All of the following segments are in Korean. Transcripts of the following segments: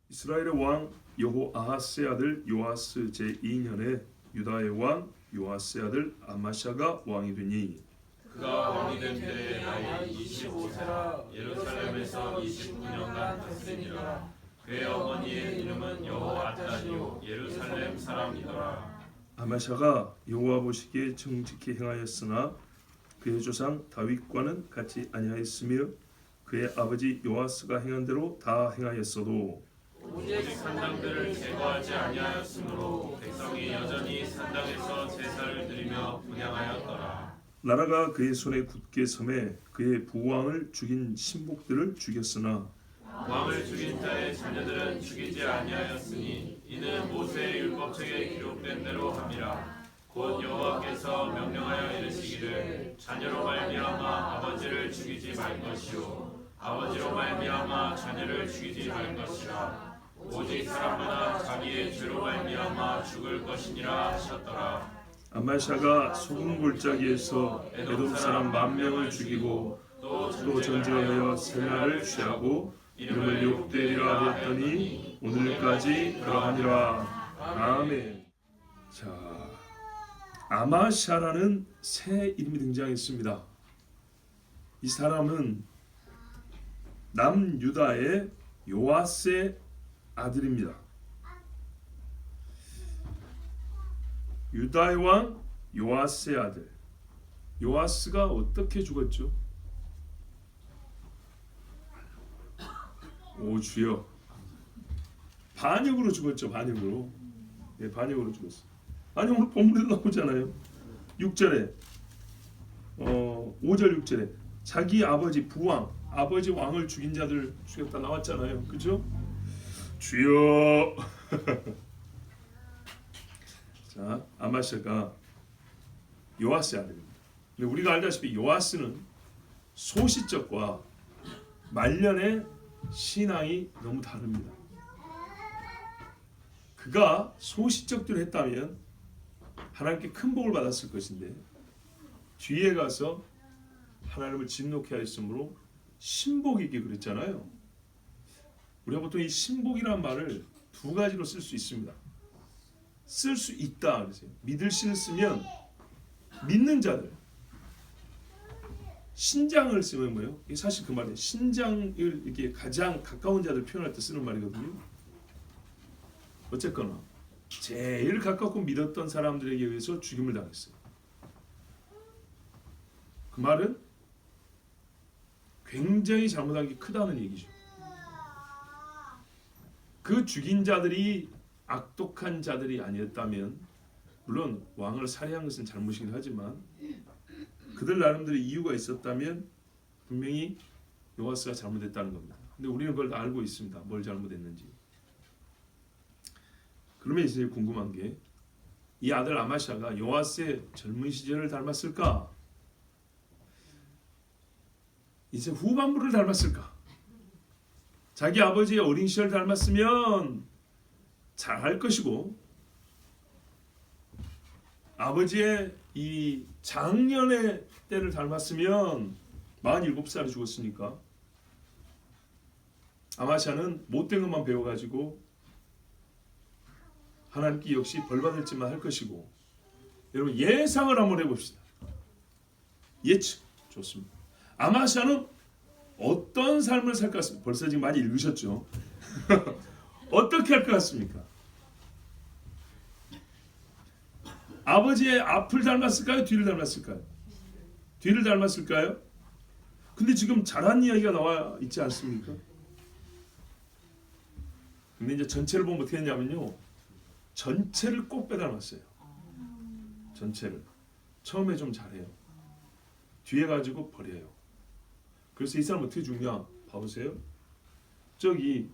이스라엘의 왕 여호아하스의 아들 요아스 제2년에 유다의 왕 요아스의 아들 아마샤가 왕이 되니 그가 왕이 된 때에 나이 25세라 예루살렘에서 29년간 다스리니라. 그의 어머니의 이름은 여호아다니요 예루살렘 사람이더라. 아마샤가 여호와 보시기에 정직히 행하였으나 그의 조상 다윗과는 같이 아니하였으며 그의 아버지 요아스가 행한 대로 다 행하였어도 오직 산당들을 제거하지 아니하였으므로 백성이 여전히 산당에서 제사를 드리며 분향하였더라. 나라가 그의 손에 굳게 섬에 그의 부왕을 죽인 신복들을 죽였으나 왕을 죽인 자의 자녀들은 죽이지 아니하였으니 이는 모세의 율법책에 기록된 대로 함이라. 곧 여호와께서 명령하여 이르시기를 자녀로 말미암아 아버지를 죽이지 말 것이요 아버지로 말미암아 자녀를 죽이지 말 것이라. 오직 사람마다 자기의 죄로 말미암아 죽을 것이니라 하셨더라. 아마샤가 소금 골짜기에서 에돔 사람 10,000명을 죽이고 또 전쟁하여 셀라를 취하고 이름을 욕되리라 하였더니 오늘까지 그러하니라. 아멘. 자, 아마샤라는 새 이름이 등장했습니다. 이 사람은 남유다의 요아스의 아들입니다. 유다의 왕 요아스의 아들. 요아스가 어떻게 죽었죠? 오 주여, 반역으로 죽었죠. 반역으로. 예, 반역으로 죽었어. 아니 오늘 본문에 나오잖아요. 6절에 5절 6절에 자기 아버지 부왕, 아버지 왕을 죽인 자들 죽였다 나왔잖아요. 그죠? 주여. 자, 아마샤가 요아스의 아들입니다. 근데 우리가 알다시피 요아스는 소시적과 말년의 신앙이 너무 다릅니다. 그가 소시적대로 했다면 하나님께 큰 복을 받았을 것인데 뒤에 가서 하나님을 진노케 하였으므로 신복이게 그랬잖아요. 우리가 보통 이 신복이라는 말을 두 가지로 쓸 수 있습니다. 쓸 수 있다 그러세요. 믿을 신을 쓰면 믿는 자들. 신장을 쓰면 뭐예요? 이게 사실 그 말이에요. 신장을 이렇게 가장 가까운 자들 표현할 때 쓰는 말이거든요. 어쨌거나 제일 가깝고 믿었던 사람들에게 의해서 죽임을 당했어요. 그 말은 굉장히 잘못한 게 크다는 얘기죠. 그 죽인 자들이 악독한 자들이 아니었다면 물론 왕을 살해한 것은 잘못이긴 하지만 그들 나름대로 이유가 있었다면 분명히 요아스가 잘못했다는 겁니다. 근데 우리는 그걸 다 알고 있습니다. 뭘 잘못했는지. 그러면 이제 궁금한 게 이 아들 아마샤가 요아스의 젊은 시절을 닮았을까? 이제 후반부를 닮았을까? 자기 아버지의 어린 시절 닮았으면 잘할 것이고 아버지의 이 장년의 때를 닮았으면 47살에 죽었으니까 아마샤는 못된 것만 배워가지고 하나님께 역시 벌받을 짓만 할 것이고 여러분 예상을 한번 해봅시다. 예측 좋습니다. 아마샤는 어떤 삶을 살 것 같습니까? 벌써 지금 많이 읽으셨죠? 어떻게 할 것 같습니까? 아버지의 앞을 닮았을까요? 뒤를 닮았을까요? 뒤를 닮았을까요? 근데 지금 잘한 이야기가 나와 있지 않습니까? 근데 이제 전체를 보면 어떻게 했냐면요. 전체를 꼭 빼닮았어요. 전체를. 처음에 좀 잘해요. 뒤에 가지고 버려요. 그래서 이 사람 어떻게 죽냐? 봐보세요. 저기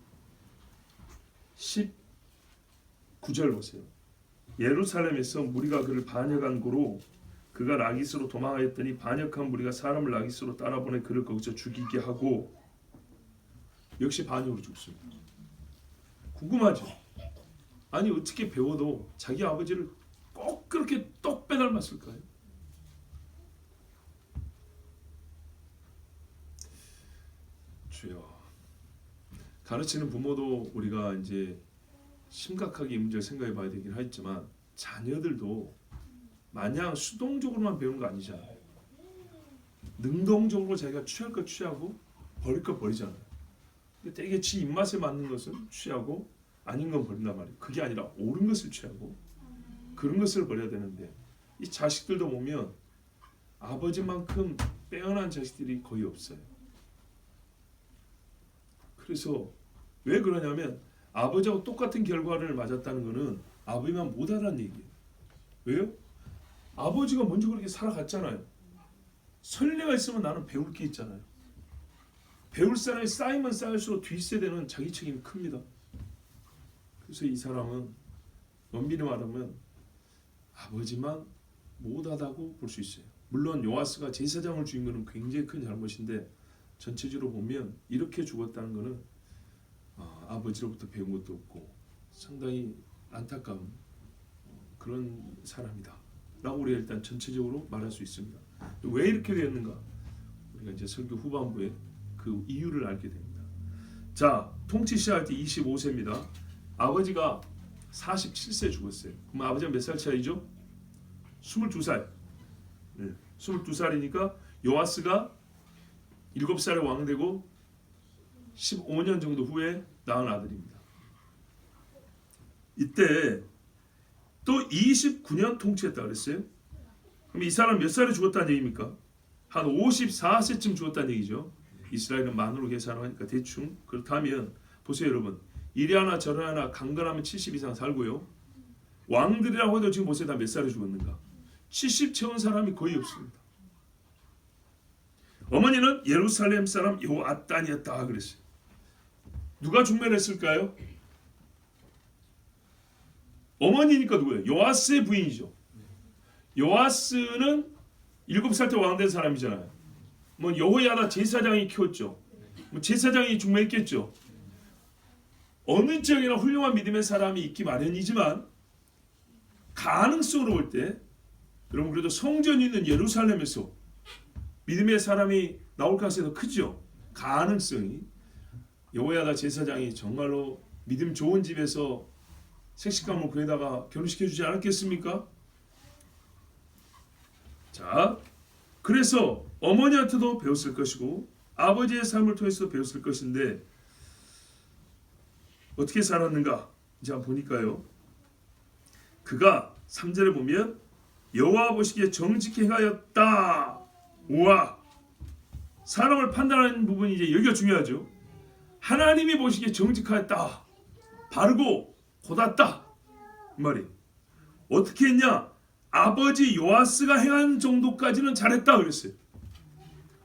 19절 보세요. 예루살렘에서 무리가 그를 반역한 고로 그가 라기스로 도망하였더니 반역한 무리가 사람을 라기스로 따라보내 그를 거기서 죽이게 하고 역시 반역으로 죽습니다. 궁금하죠? 아니 어떻게 배워도 자기 아버지를 꼭 그렇게 똑 빼닮았을까요? 주여. 가르치는 부모도 우리가 이제 심각하게 이 문제를 생각해 봐야 되긴 하겠지만 자녀들도 마냥 수동적으로만 배우는 거 아니잖아요. 능동적으로 자기가 취할 거 취하고 버릴 거 버리잖아요. 근데 되게 지 입맛에 맞는 것은 취하고 아닌 건 버린단 말이에요. 그게 아니라 옳은 것을 취하고 그런 것을 버려야 되는데 이 자식들도 보면 아버지만큼 빼어난 자식들이 거의 없어요. 그래서 왜 그러냐면 아버지하고 똑같은 결과를 맞았다는 것은 아버지만 못하다는 얘기예요. 왜요? 아버지가 먼저 그렇게 살아갔잖아요. 선례가 있으면 나는 배울 게 있잖아요. 배울 사람이 쌓이면 쌓일수록 뒷세대는 자기 책임이 큽니다. 그래서 이 사람은 엄밀히 말하면 아버지만 못하다고 볼 수 있어요. 물론 요아스가 제사장을 죽인 것은 굉장히 큰 잘못인데 전체적으로 보면 이렇게 죽었다는 것은 아버지로부터 배운 것도 없고 상당히 안타까운 그런 사람이다 라고 우리가 일단 전체적으로 말할 수 있습니다. 왜 이렇게 되었는가? 우리가 이제 설교 후반부에 그 이유를 알게 됩니다. 자, 통치 시작할 때 25세입니다. 아버지가 47세 죽었어요. 그럼 아버지가 몇 살 차이죠? 22살. 네, 22살이니까 요아스가 7살에 왕되고 15년 정도 후에 낳은 아들입니다. 이때 또 29년 통치했다 그랬어요. 그럼 이 사람 몇 살에 죽었다는 얘기입니까? 한 54세쯤 죽었다는 얘기죠. 이스라엘은 만으로 계산하니까 대충. 그렇다면 보세요 여러분. 이리 하나 저리 하나 강건하면 70 이상 살고요. 왕들이라고 해도 지금 보세요 다 몇 살에 죽었는가? 70 채운 사람이 거의 없습니다. 어머니는 예루살렘 사람 요아단이었다 그랬어요. 누가 중매했을까요? 어머니니까 누구예요? 요아스의 부인이죠. 요아스는 7살 때 왕된 사람이잖아요. 뭐 여호야다 제사장이 키웠죠. 뭐 제사장이 중매했겠죠. 어느 지역이나 훌륭한 믿음의 사람이 있기 마련이지만 가능성으로 볼 때 여러분 그래도 성전이 있는 예루살렘에서 믿음의 사람이 나올 가능성이 더 크죠. 가능성이. 여호야다 제사장이 정말로 믿음 좋은 집에서 색식감을 구해다가 결혼시켜주지 않았겠습니까? 자, 그래서 어머니한테도 배웠을 것이고 아버지의 삶을 통해서도 배웠을 것인데 어떻게 살았는가? 이제 한번 보니까요. 그가 3절에 보면 여호와 보시기에 정직히 행하였다. 우와. 사람을 판단하는 부분이 이제 여기가 중요하죠. 하나님이 보시기에 정직하였다. 바르고 곧았다. 이 말이. 어떻게 했냐? 아버지 요아스가 행한 정도까지는 잘했다 그랬어요.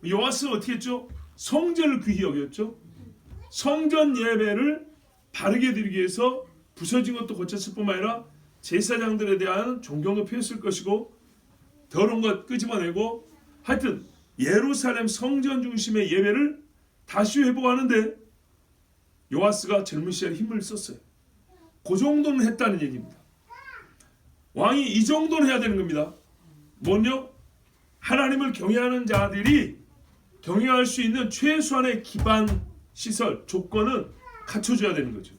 요아스는 어떻게 했죠? 성전을 귀히 여겼죠. 성전 예배를 바르게 드리기 위해서 부서진 것도 고쳤을 뿐만 아니라 제사장들에 대한 존경도 표했을 것이고 더러운 것 끄집어내고 하여튼 예루살렘 성전 중심의 예배를 다시 회복하는데 요아스가 젊은 시절에 힘을 썼어요. 그 정도는 했다는 얘기입니다. 왕이 이 정도는 해야 되는 겁니다. 뭐냐? 하나님을 경외하는 자들이 경외할 수 있는 최소한의 기반 시설, 조건은 갖춰줘야 되는 거죠.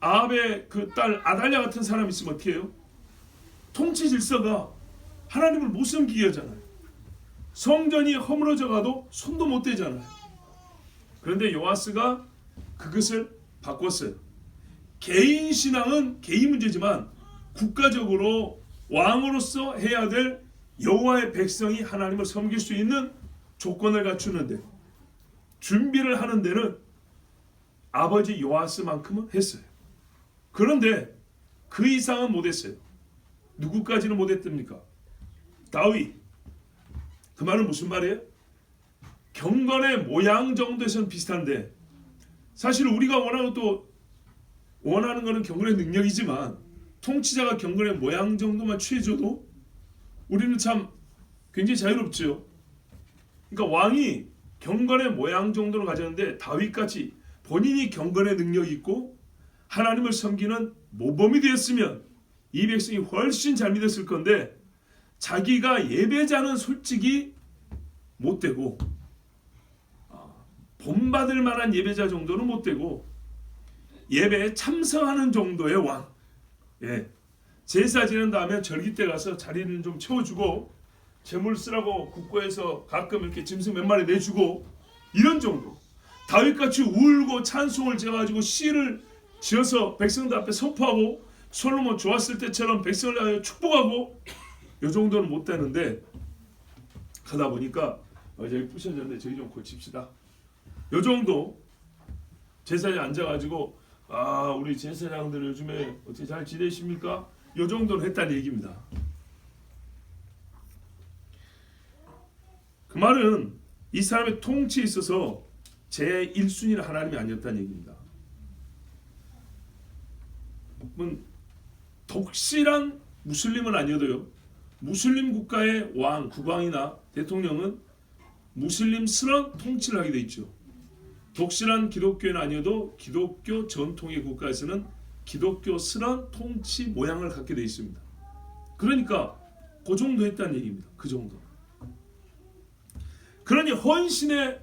아합의 그 딸 아달랴 같은 사람이 있으면 어떻게 해요? 통치 질서가 하나님을 못 섬기게 하잖아요. 성전이 허물어져 가도 손도 못 대잖아요. 그런데 요아스가 그것을 바꿨어요. 개인 신앙은 개인 문제지만 국가적으로 왕으로서 해야 될 여호와의 백성이 하나님을 섬길 수 있는 조건을 갖추는데 준비를 하는 데는 아버지 요아스만큼은 했어요. 그런데 그 이상은 못했어요. 누구까지는 못했답니까? 다윗. 그 말은 무슨 말이에요? 경건의 모양 정도에서는 비슷한데 사실 우리가 원하는 것은 경건의 능력이지만 통치자가 경건의 모양 정도만 취해줘도 우리는 참 굉장히 자유롭죠. 그러니까 왕이 경건의 모양 정도를 가졌는데 다윗같이 본인이 경건의 능력이 있고 하나님을 섬기는 모범이 되었으면 이 백성이 훨씬 잘 믿었을 건데 자기가 예배자는 솔직히 못되고 본받을 만한 예배자 정도는 못 되고 예배에 참석하는 정도의 왕. 예. 제사 지낸 다음에 절기 때 가서 자리는 좀 채워주고 재물 쓰라고 국고에서 가끔 이렇게 짐승 몇 마리 내주고 이런 정도. 다윗같이 울고 찬송을 지어가지고 시를 지어서 백성들 앞에 선포하고 솔로몬 좋았을 때처럼 백성을 향하여 축복하고 이 정도는 못 되는데 가다 보니까 저기 부셔졌는데 저기 좀 고칩시다. 이 정도 제사장에 앉아가지고 우리 제사장들 요즘에 어떻게 잘 지내십니까? 이 정도는 했다는 얘기입니다. 그 말은 이 사람의 통치에 있어서 제1순위는 하나님이 아니었다는 얘기입니다. 독실한 무슬림은 아니어도요. 무슬림 국가의 왕, 국왕이나 대통령은 무슬림스러운 통치를 하게 돼 있죠. 독실한 기독교는 아니어도 기독교 전통의 국가에서는 기독교스러운 통치 모양을 갖게 돼 있습니다. 그러니까 그 정도 했다는 얘기입니다. 그 정도. 그러니 헌신의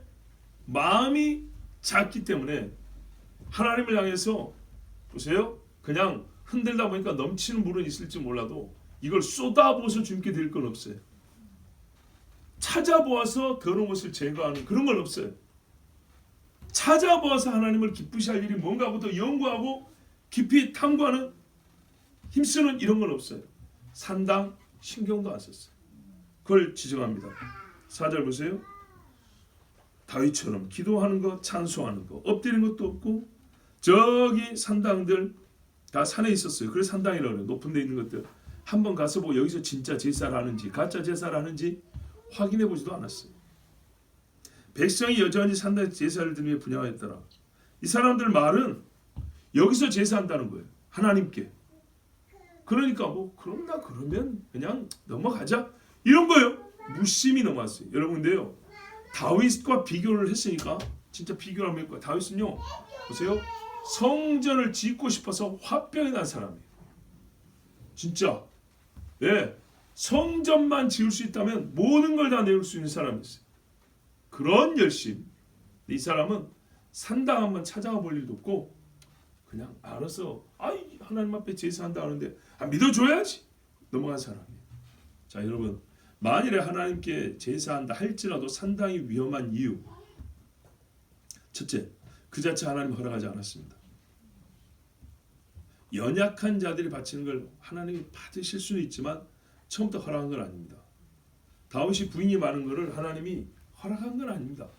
마음이 작기 때문에 하나님을 향해서 보세요. 그냥 흔들다 보니까 넘치는 물은 있을지 몰라도 이걸 쏟아부어서 주님께 드릴 건 없어요. 찾아보아서 더러운 것을 제거하는 그런 건 없어요. 찾아보아서 하나님을 기쁘시 할 일이 뭔가부터 연구하고 깊이 탐구하는 힘쓰는 이런 건 없어요. 산당 신경도 안 썼어요. 그걸 지적합니다. 4절 보세요. 다윗처럼 기도하는 거 찬송하는 거 엎드리는 것도 없고 저기 산당들 다 산에 있었어요. 그래서 산당이라고 해요. 높은 데 있는 것들 한번 가서 보고 여기서 진짜 제사를 하는지 가짜 제사를 하는지 확인해 보지도 않았어요. 백성이 여전히 산당에 제사를 드리며 분양했더라. 이 사람들 말은 여기서 제사한다는 거예요. 하나님께. 그러니까 그런다 그러면 그냥 넘어가자 이런 거예요. 무심히 넘어갔어요. 여러분 근데요. 다윗과 비교를 했으니까 진짜 비교를 하면 될거예요. 다윗은요. 보세요. 성전을 짓고 싶어서 화병이 난 사람이에요. 진짜. 예. 성전만 지을 수 있다면 모든 걸 다 내올 수 있는 사람이었어요. 그런 열심. 이 사람은 산당 한번 찾아가 볼 일도 없고 그냥 알아서 하나님 앞에 제사한다 하는데 믿어줘야지 넘어간 사람이에요. 자 여러분 만일에 하나님께 제사한다 할지라도 산당이 위험한 이유 첫째 그 자체 하나님 허락하지 않았습니다. 연약한 자들이 바치는 걸 하나님이 받으실 수는 있지만 처음부터 허락한 건 아닙니다. 다윗이 부인이 많은 것을 하나님이 허락한 건 아닙니다.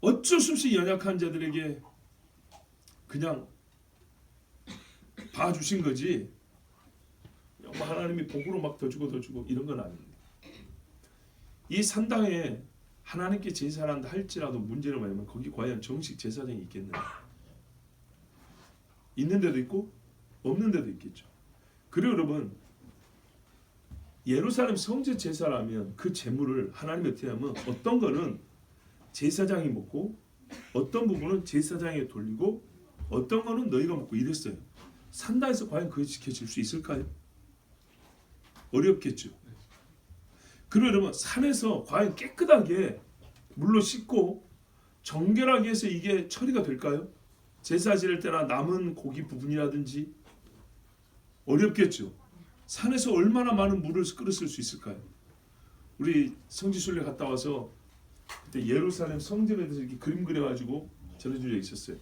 어쩔 수 없이 연약한 자들에게 그냥 봐주신 거지 하나님이 복으로 막 더 주고 이런 건 아닙니다. 이 산당에 하나님께 제사를 한다 할지라도 문제는 뭐냐면 거기 과연 정식 제사장이 있겠느냐. 있는 데도 있고 없는 데도 있겠죠. 그리고 여러분 예루살렘 성전 제사라면 그 제물을 하나님이 어떻게 하면 어떤 거는 제사장이 먹고 어떤 부분은 제사장에게 돌리고 어떤 거는 너희가 먹고 이랬어요. 산당에서 과연 그게 지켜질 수 있을까요? 어렵겠죠. 그리고 여러분 산에서 과연 깨끗하게 물로 씻고 정결하게 해서 이게 처리가 될까요? 제사 지낼 때나 남은 고기 부분이라든지 어렵겠죠. 산에서 얼마나 많은 물을 끌었을 수 있을까요? 우리 성지순례 갔다 와서 그때 예루살렘 성전에 대해서 이렇게 그림 그려가지고 전해준 적이 있었어요.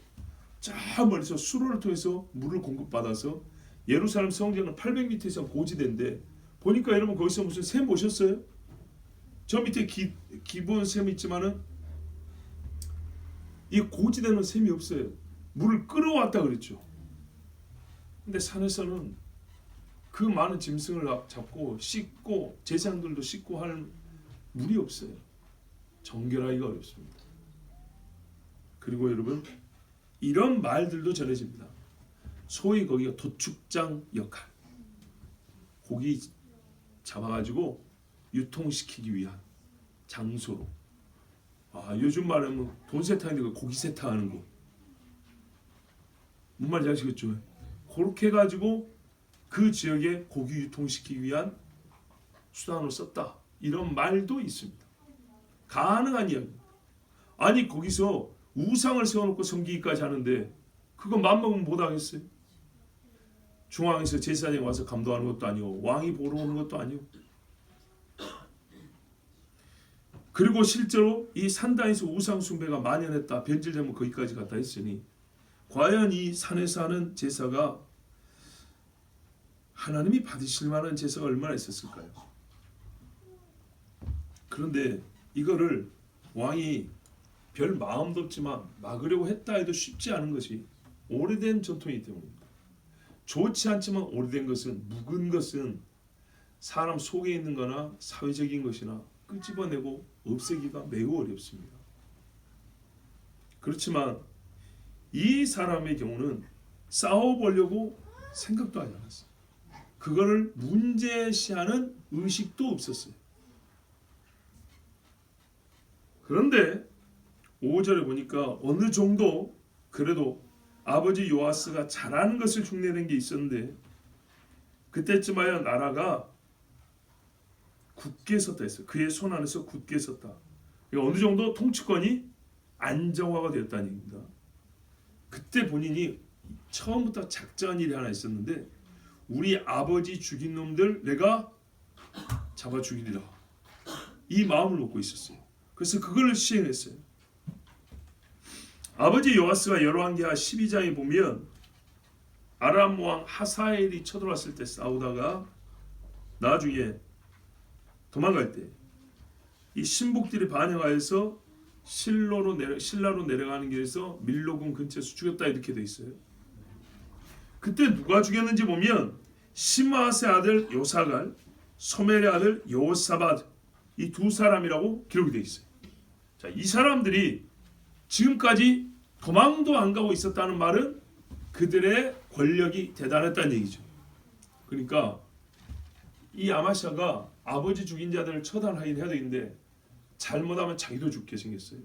저 멀리서 수로를 통해서 물을 공급받아서 예루살렘 성전은 800m 이상 고지대인데 보니까 여러분 거기서 무슨 샘 보셨어요? 저 밑에 기본 샘이 있지만은 이 고지대는 샘이 없어요. 물을 끌어왔다 그랬죠. 근데 산에서는 그 많은 짐승을 잡고 씻고 제사장들도 씻고 할 물이 없어요. 정결하기가 어렵습니다. 그리고 여러분 이런 말들도 전해집니다. 소위 거기가 도축장 역할. 고기 잡아가지고 유통시키기 위한 장소로. 요즘 말하면 돈 세탁인데 고기 세탁하는 거. 뭔 말인지 아시겠죠? 그렇게 해가지고 그 지역에 고기 유통시키기 위한 수단으로 썼다. 이런 말도 있습니다. 가능한 이야기. 아니 거기서 우상을 세워놓고 섬기기까지 하는데 그거 맘먹으면 못하겠어요? 중앙에서 제사장이 와서 감독하는 것도 아니고 왕이 보러 오는 것도 아니고. 그리고 실제로 이 산당에서 우상 숭배가 만연했다. 변질되면 거기까지 갔다 했으니 과연 이 산에서 하는 제사가 하나님이 받으실 만한 제사가 얼마나 있었을까요? 그런데 이거를 왕이 별 마음도 없지만 막으려고 했다 해도 쉽지 않은 것이 오래된 전통이기 때문입니다. 좋지 않지만 오래된 것은, 묵은 것은 사람 속에 있는 거나 사회적인 것이나 끄집어내고 없애기가 매우 어렵습니다. 그렇지만 이 사람의 경우는 싸워보려고 생각도 하지 않았어요. 그거를 문제시하는 의식도 없었어요. 그런데 5절에 보니까 어느 정도 그래도 아버지 요아스가 잘하는 것을 흉내낸 게 있었는데 그때쯤하여 나라가 굳게 섰다 했어요. 그의 손 안에서 굳게 섰다. 그러니까 어느 정도 통치권이 안정화가 되었다는 얘기입니다. 그때 본인이 처음부터 작정한 일이 하나 있었는데 우리 아버지 죽인 놈들 내가 잡아 죽이리라. 이 마음을 먹고 있었어요. 그래서 그걸 시행했어요. 아버지 요아스가 열왕기하 12장에 보면 아람 왕 하사엘이 쳐들어왔을 때 싸우다가 나중에 도망갈 때 이 신복들이 반영하여서 신라로 내려가는 길에서 밀로군 근처에서 죽였다 이렇게 돼 있어요. 그때 누가 죽였는지 보면 시므아스의 아들 요사갈, 소멜의 아들 여호사밧 이 두 사람이라고 기록이 돼 있어요. 자, 이 사람들이 지금까지 도망도 안 가고 있었다는 말은 그들의 권력이 대단했다는 얘기죠. 그러니까 이 아마샤가 아버지 죽인 자들을 처단하긴 해야 되는데 잘못하면 자기도 죽게 생겼어요.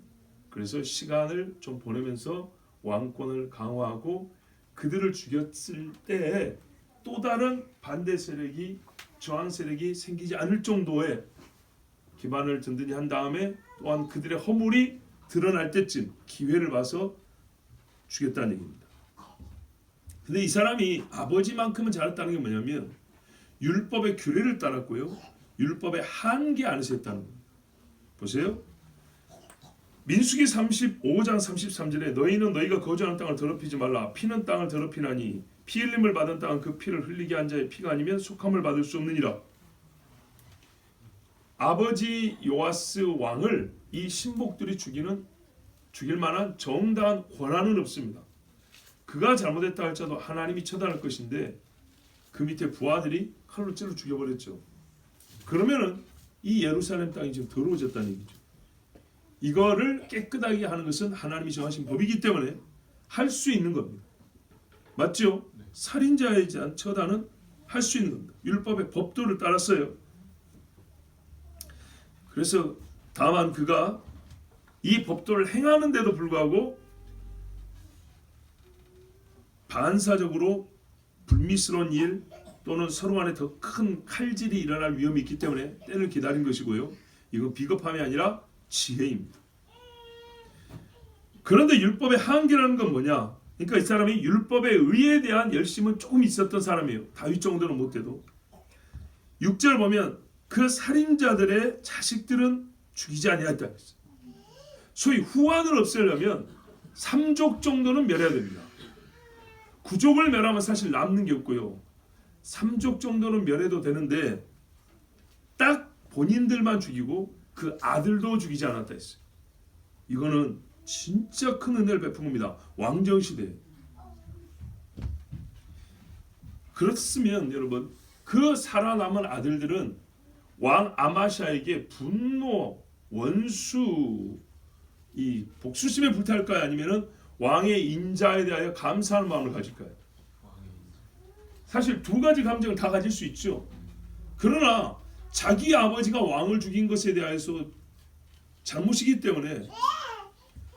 그래서 시간을 좀 보내면서 왕권을 강화하고 그들을 죽였을 때 또 다른 반대 세력이 저항 세력이 생기지 않을 정도의 기반을 든든히 한 다음에 또한 그들의 허물이 드러날 때쯤 기회를 봐서 죽였다는 얘기입니다. 근데 이 사람이 아버지만큼은 잘했다는 게 뭐냐면 율법의 규례를 따랐고요. 율법의 한계 안에서 했다는 겁니다. 보세요. 민수기 35장 33절에 너희는 너희가 거주하는 땅을 더럽히지 말라. 피는 땅을 더럽히나니 피 흘림을 받은 땅은 그 피를 흘리게 한 자의 피가 아니면 속함을 받을 수 없느니라. 아버지 요아스 왕을 이 신복들이 죽일 만한 정당한 권한은 없습니다. 그가 잘못했다 할지라도 하나님이 처단할 것인데 그 밑에 부하들이 칼로 찔러 죽여버렸죠. 그러면은 이 예루살렘 땅이 지금 더러워졌다는 얘기죠. 이거를 깨끗하게 하는 것은 하나님이 정하신 법이기 때문에 할 수 있는 겁니다. 맞죠? 살인자에 대한 처단은 할 수 있는 겁니다. 율법의 법도를 따랐어요. 그래서 다만 그가 이 법도를 행하는데도 불구하고 반사적으로 불미스러운 일 또는 서로 간에 더 큰 칼질이 일어날 위험이 있기 때문에 때를 기다린 것이고요. 이건 비겁함이 아니라 지혜입니다. 그런데 율법의 한계라는 건 뭐냐? 그러니까 이 사람이 율법의 의에 대한 열심은 조금 있었던 사람이에요. 다윗 정도는 못돼도. 6절 보면 그 살인자들의 자식들은 죽이지 아니하였다. 소위 후환을 없애려면 3족 정도는 멸해야 됩니다. 9족을 멸하면 사실 남는 게 없고요. 3족 정도는 멸해도 되는데 딱 본인들만 죽이고 그 아들도 죽이지 않았다 했어요. 이거는 진짜 큰 은혜를 베푼 겁니다. 왕정시대. 그렇으면 여러분 그 살아남은 아들들은 왕 아마샤에게 분노, 원수, 이 복수심에 불탈까요? 아니면은 왕의 인자에 대하여 감사하는 마음을 가질까요? 사실 두 가지 감정을 다 가질 수 있죠. 그러나 자기 아버지가 왕을 죽인 것에 대해서 잘못이기 때문에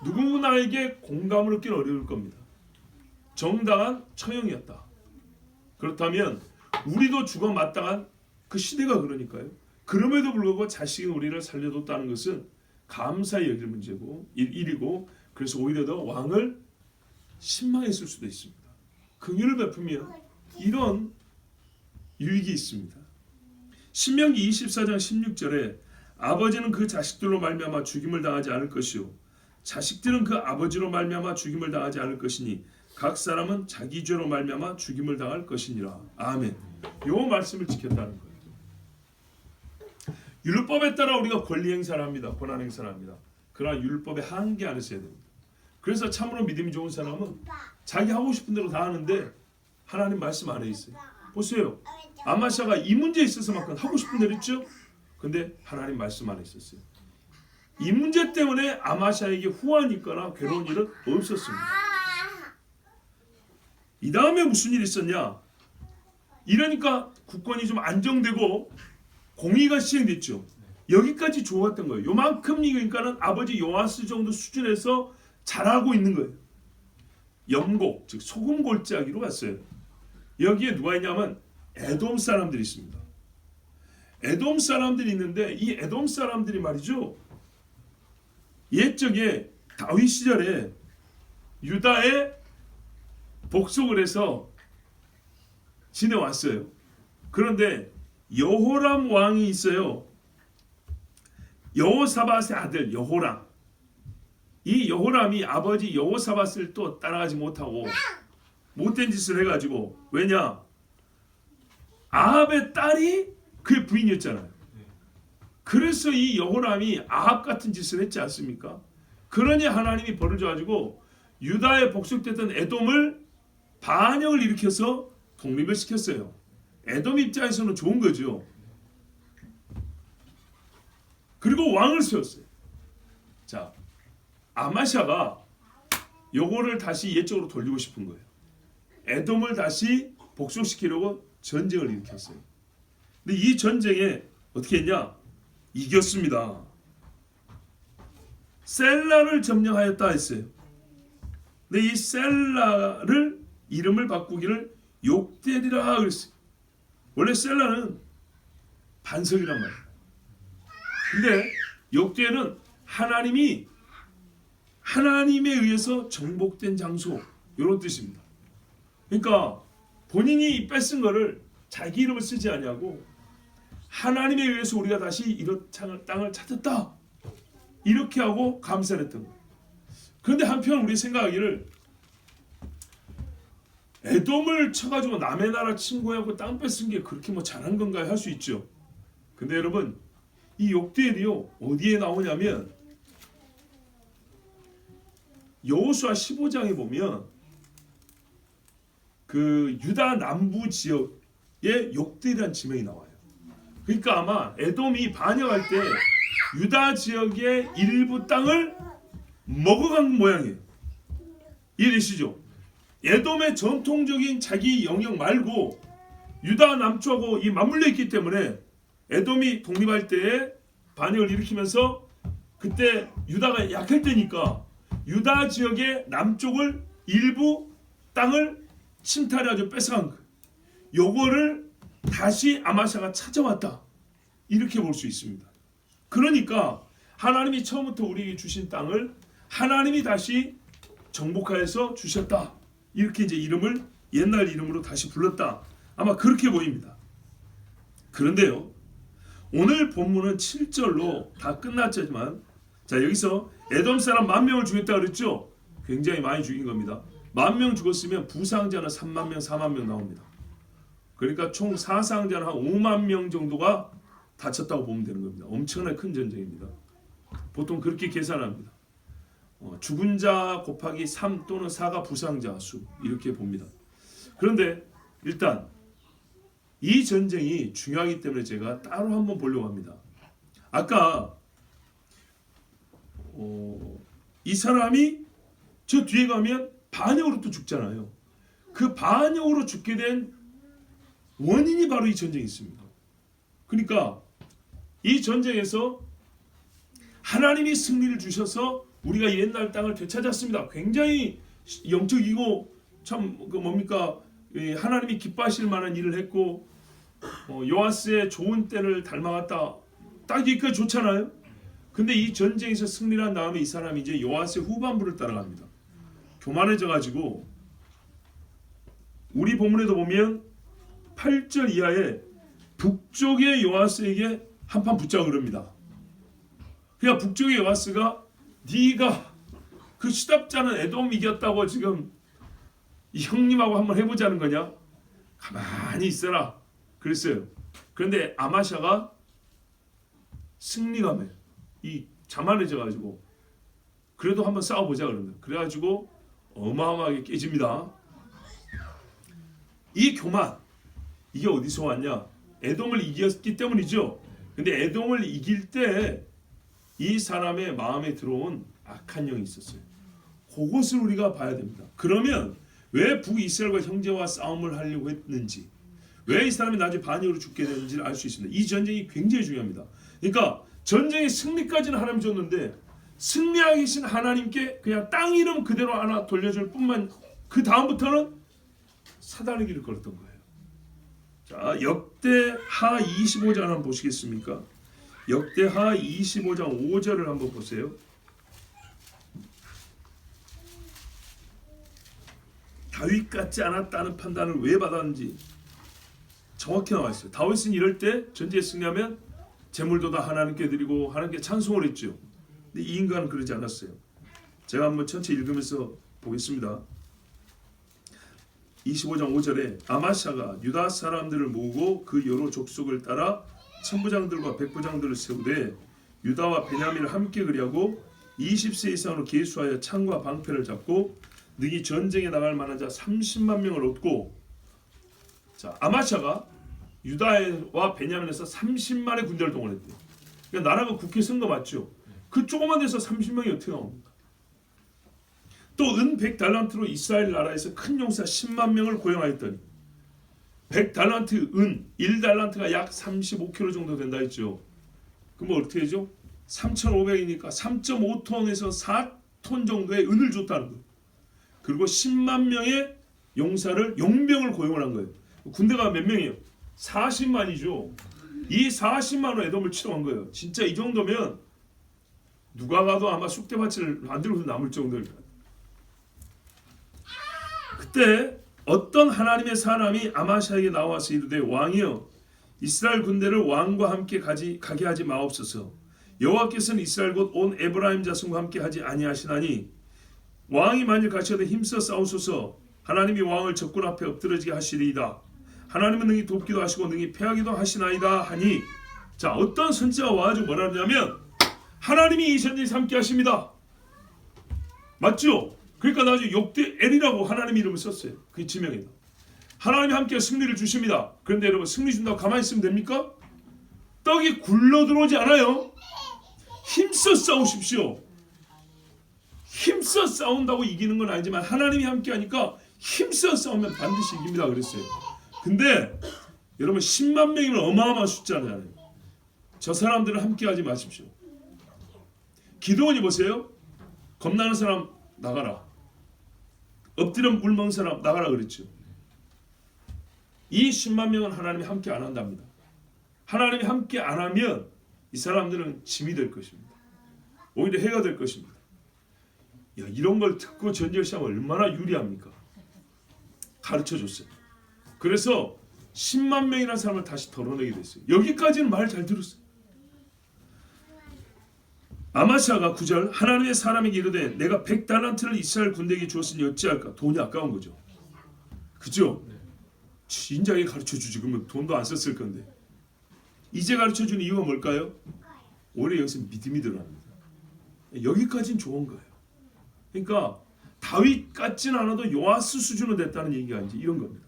누구나에게 공감을 얻기는 어려울 겁니다. 정당한 처형이었다. 그렇다면 우리도 죽어 마땅한 그 시대가 그러니까요. 그럼에도 불구하고 자식이 우리를 살려뒀다는 것은 감사히 여길 문제고 일이고, 그래서 오히려 더 왕을 신망했을 수도 있습니다. 긍휼을 베푸면 이런 유익이 있습니다. 신명기 24장 16절에 아버지는 그 자식들로 말미암아 죽임을 당하지 않을 것이요 자식들은 그 아버지로 말미암아 죽임을 당하지 않을 것이니 각 사람은 자기 죄로 말미암아 죽임을 당할 것이니라. 아멘. 요 말씀을 지켰다는 거예요. 율법에 따라 우리가 권리 행사를 합니다. 권한 행사를 합니다. 그러나 율법의 한계 안에서 해야 됩니다. 그래서 참으로 믿음이 좋은 사람은 자기 하고 싶은 대로 다 하는데 하나님 말씀 안에 있어요. 보세요. 아마샤가 이 문제에 있어서만큼 하고 싶은 대로 했죠. 근데 하나님 말씀 안에 있었어요. 이 문제 때문에 아마샤에게 후환이 있거나 괴로운 일은 없었습니다. 이 다음에 무슨 일이 있었냐? 이러니까 국권이 좀 안정되고 공의가 시행됐죠. 여기까지 좋았던 거예요. 요만큼 그러니까는 아버지 요아스 정도 수준에서 잘하고 있는 거예요. 염곡, 즉 소금 골짜기로 갔어요. 여기에 누가 있냐면 에돔 사람들이 있습니다. 에돔 사람들이 있는데 이 에돔 사람들이 말이죠. 옛적에 다윗 시절에 유다에 복속을 해서 지내왔어요. 그런데 여호람 왕이 있어요. 여호사밧의 아들 여호람. 이 여호람이 아버지 여호사밧을 또 따라가지 못하고 못된 짓을 해가지고, 왜냐? 아합의 딸이 그의 부인이었잖아요. 그래서 이 여호람이 아합 같은 짓을 했지 않습니까? 그러니 하나님이 벌을 줘가지고 유다에 복속됐던 에돔을 반역을 일으켜서 독립을 시켰어요. 에돔 입장에서는 좋은 거죠. 그리고 왕을 세웠어요. 자, 아마샤가 요거를 다시 옛적으로 돌리고 싶은 거예요. 에돔을 다시 복속시키려고 전쟁을 일으켰어요. 근데 이 전쟁에 어떻게 했냐? 이겼습니다. 셀라를 점령하였다 했어요. 근데 이 셀라를 이름을 바꾸기를 욕되리라 그랬어요. 원래 셀라는 반석이란 말이에요. 근데 욕되는 하나님에 의해서 정복된 장소, 이런 뜻입니다. 그러니까 본인이 뺏은 거를 자기 이름을 쓰지 않냐고, 하나님에 의해서 우리가 다시 이런 땅을 찾았다, 이렇게 하고 감사를 했던 거예요. 그런데 한편 우리 생각하기를 에돔을 쳐가지고 남의 나라 침공하고 땅 뺏은 게 그렇게 뭐 잘한 건가요? 할 수 있죠. 근데 여러분, 이 욕대엘이요 어디에 나오냐면 여호수아 15장에 보면 그 유다 남부 지역에 욕대엘이라는 지명이 나와요. 그러니까 아마 에돔이 반역할 때 유다 지역의 일부 땅을 먹어간 모양이에요. 이해되시죠? 에돔의 전통적인 자기 영역 말고 유다 남쪽하고 이 맞물려 있기 때문에 에돔이 독립할 때에 반역을 일으키면서 그때 유다가 약할 때니까 유다 지역의 남쪽을 일부 땅을 침탈해가지고 뺏어간 거예요. 요거를 다시 아마샤가 찾아왔다, 이렇게 볼 수 있습니다. 그러니까 하나님이 처음부터 우리에게 주신 땅을 하나님이 다시 정복하여서 주셨다, 이렇게 이제 이름을 옛날 이름으로 다시 불렀다, 아마 그렇게 보입니다. 그런데요, 오늘 본문은 7절로 다 끝났지만, 자, 여기서 에돔 사람 10,000명을 죽였다 그랬죠? 굉장히 많이 죽인 겁니다. 10,000명 죽었으면 부상자는 30,000명, 40,000명 나옵니다. 그러니까 총 사상자는 한 50,000명 정도가 다쳤다고 보면 되는 겁니다. 엄청나게 큰 전쟁입니다. 보통 그렇게 계산합니다. 죽은 자 곱하기 3 또는 4가 부상자 수, 이렇게 봅니다. 그런데 일단 이 전쟁이 중요하기 때문에 제가 따로 한번 보려고 합니다. 아까 이 사람이 저 뒤에 가면 반역으로 또 죽잖아요. 그 반역으로 죽게 된 원인이 바로 이 전쟁이 있습니다. 그러니까 이 전쟁에서 하나님이 승리를 주셔서 우리가 옛날 땅을 되찾았습니다. 굉장히 영적이고 참 뭡니까, 하나님이 기뻐하실 만한 일을 했고, 요아스의 좋은 때를 닮아갔다, 딱 여기까지 좋잖아요. 근데 이 전쟁에서 승리를 한 다음에 이 사람이 이제 요아스의 후반부를 따라갑니다. 교만해져 가지고 우리 본문에도 보면 8절 이하에 북쪽의 요아스에게 한판 붙자고 그럽니다. 그러니까 북쪽의 요아스가 네가 그 시답자는 에돔 이겼다고 지금 이 형님하고 한번 해보자는 거냐? 가만히 있어라 그랬어요. 그런데 아마샤가 승리감에 이 자만해져 가지고 그래도 한번 싸워보자 그럽니다. 그래가지고 어마어마하게 깨집니다. 이 교만 이게 어디서 왔냐? 에돔을 이겼기 때문이죠. 근데 에돔을 이길 때 이 사람의 마음에 들어온 악한 영이 있었어요. 그것을 우리가 봐야 됩니다. 그러면 왜 북이스라엘과 형제와 싸움을 하려고 했는지, 왜 이 사람이 나중에 반역으로 죽게 되는지를 알 수 있습니다. 이 전쟁이 굉장히 중요합니다. 그러니까 전쟁의 승리까지는 하나님 줬는데 승리하게 계신 하나님께 그냥 땅 이름 그대로 하나 돌려줄 뿐만 그 다음부터는 사단의 길을 걸었던 거예요. 자, 역대하 25장 한번 보시겠습니까? 역대하 25장 5절을 한번 보세요. 다윗 같지 않았다는 판단을 왜 받았는지 정확히 나와 있어요. 다윗은 이럴 때 전쟁에 승리하면 제물도 다 하나님께 드리고 하나님께 찬송을 했죠. 근데 이 인간은 그러지 않았어요. 제가 한번 전체 읽으면서 보겠습니다. 25장 5절에 아마샤가 유다 사람들을 모으고 그 여러 족속을 따라 천부장들과 백부장들을 세우되 유다와 베냐민을 함께 그리하고 20세 이상으로 계수하여 창과 방패를 잡고 능히 전쟁에 나갈 만한 자 30만 명을 얻고, 자 아마샤가 유다와 베냐민에서 30만의 군대를 동원했대요. 그러니까 나라가 국회 선거 맞죠? 그 조그만 데서 30명이 어떻게 나옵니까? 또 은 100달란트로 이스라엘 나라에서 큰 용사 10만 명을 고용하였더니 100달란트 은 1달란트가 약 35kg 정도 된다 했죠. 그럼 어떻게 되죠? 3,500이니까 3.5톤에서 4톤 정도의 은을 줬다는 거예요. 그리고 10만 명의 용사를 용병을 고용을 한 거예요. 군대가 몇 명이에요? 40만이죠. 이 40만으로 에돔을 치러간 거예요. 진짜 이 정도면 누가 가도 아마 쑥대밭을 만들어서 남을 정도일 거예요. 그때 어떤 하나님의 사람이 아마샤에게 나와서 이르되 왕이여 이스라엘 군대를 왕과 함께 가게 하지 마옵소서. 여호와께서는 이스라엘 곧 온 에브라임 자손과 함께 하지 아니하시나니 왕이 만일 가시어도 힘써 싸우소서. 하나님이 왕을 적군 앞에 엎드러지게 하시리이다. 하나님은 능히 돕기도 하시고 능히 패하기도 하시나이다 하니, 자 어떤 선지자가 와가지고 뭐라 하냐면 하나님이 이 전쟁에서 함께 하십니다. 맞죠? 그러니까 나중에 욕대엘이라고 하나님 이름을 썼어요. 그 지명에다 하나님이 함께 승리를 주십니다. 그런데 여러분 승리 준다고 가만히 있으면 됩니까? 떡이 굴러 들어오지 않아요. 힘써 싸우십시오. 힘써 싸운다고 이기는 건 아니지만 하나님이 함께 하니까 힘써 싸우면 반드시 이깁니다 그랬어요. 근데 여러분 10만 명이면 어마어마한 숫자잖아요. 저 사람들은 함께 하지 마십시오. 기도원이 보세요. 겁나는 사람 나가라. 엎드려 물 먹는 사람 나가라 그랬죠. 이 10만 명은 하나님이 함께 안 한답니다. 하나님이 함께 안 하면 이 사람들은 짐이 될 것입니다. 오히려 해가 될 것입니다. 야, 이런 걸 듣고 전쟁을 시작하면 얼마나 유리합니까? 가르쳐줬어요. 그래서 10만 명이라는 사람을 다시 덜어내게 됐어요. 여기까지는 말 잘 들었어요. 아마샤가 9절 하나님의 사람에게 이르되 내가 100달란트를 이스라엘 군대에게 주었으니 어찌할까? 돈이 아까운 거죠. 그죠? 진작에 가르쳐주지. 그러면 돈도 안 썼을 건데. 이제 가르쳐주는 이유가 뭘까요? 오히려 여기서 믿음이 들어갑니다. 여기까지는 좋은 거예요. 그러니까 다윗 같진 않아도 요아스 수준은 됐다는 얘기가 이제 이런 겁니다.